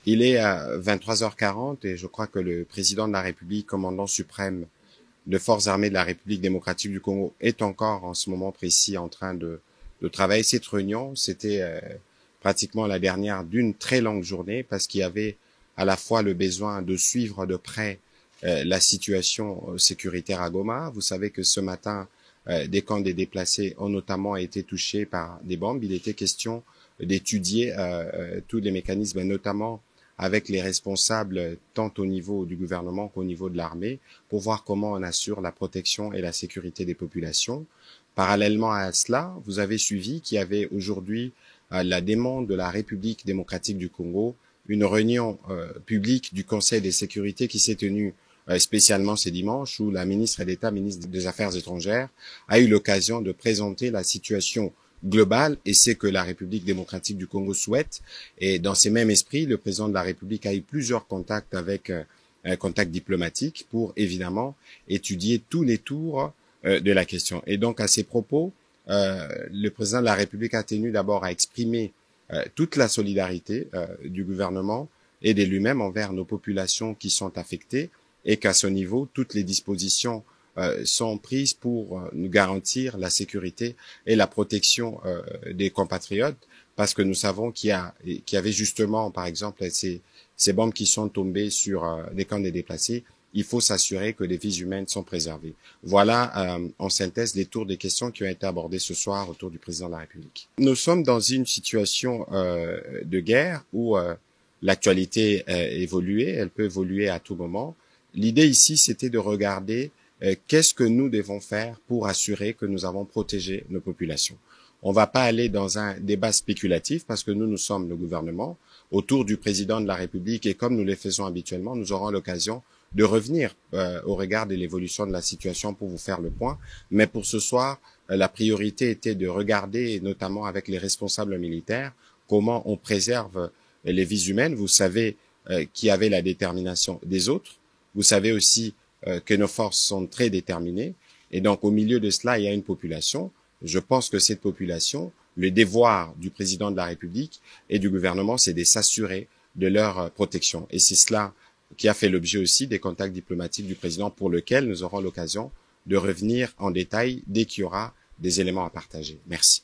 Il est à 23h40 et je crois que le président de la République, commandant suprême des forces armées de la République démocratique du Congo, est encore en ce moment précis en train de travailler. Cette réunion, c'était pratiquement la dernière d'une très longue journée parce qu'il y avait à la fois le besoin de suivre de près la situation sécuritaire à Goma. Vous savez que ce matin, des camps des déplacés ont notamment été touchés par des bombes. Il était question d'étudier tous les mécanismes, notamment avec les responsables tant au niveau du gouvernement qu'au niveau de l'armée, pour voir comment on assure la protection et la sécurité des populations. Parallèlement à cela, vous avez suivi qu'il y avait aujourd'hui, à la demande de la République démocratique du Congo, une réunion publique du Conseil de sécurité qui s'est tenue spécialement ce dimanche, où la ministre d'État, ministre des Affaires étrangères, a eu l'occasion de présenter la situation globale et c'est que la République démocratique du Congo souhaite. Et dans ces mêmes esprits, le président de la République a eu plusieurs contacts avec un contact diplomatique pour évidemment étudier tous les tours de la question. Et donc à ces propos, le président de la République a tenu d'abord à exprimer toute la solidarité du gouvernement et de lui-même envers nos populations qui sont affectées et qu'à ce niveau, toutes les dispositions sont prises pour nous garantir la sécurité et la protection des compatriotes, parce que nous savons qu'il y avait justement, par exemple, ces bombes qui sont tombées sur des camps de déplacés. Il faut s'assurer que les vies humaines sont préservées. Voilà, en synthèse, les tours des questions qui ont été abordées ce soir autour du président de la République. Nous sommes dans une situation de guerre où l'actualité évoluée, elle peut évoluer à tout moment. L'idée ici, c'était de regarder qu'est-ce que nous devons faire pour assurer que nous avons protégé nos populations. On ne va pas aller dans un débat spéculatif parce que nous sommes le gouvernement autour du président de la République et comme nous le faisons habituellement, nous aurons l'occasion de revenir au regard de l'évolution de la situation pour vous faire le point. Mais pour ce soir, la priorité était de regarder, notamment avec les responsables militaires, comment on préserve les vies humaines. Vous savez qu'il y avait la détermination des autres. Vous savez aussi que nos forces sont très déterminées. Et donc, au milieu de cela, il y a une population. Je pense que cette population, le devoir du président de la République et du gouvernement, c'est de s'assurer de leur protection. Et c'est cela qui a fait l'objet aussi des contacts diplomatiques du président pour lequel nous aurons l'occasion de revenir en détail dès qu'il y aura des éléments à partager. Merci.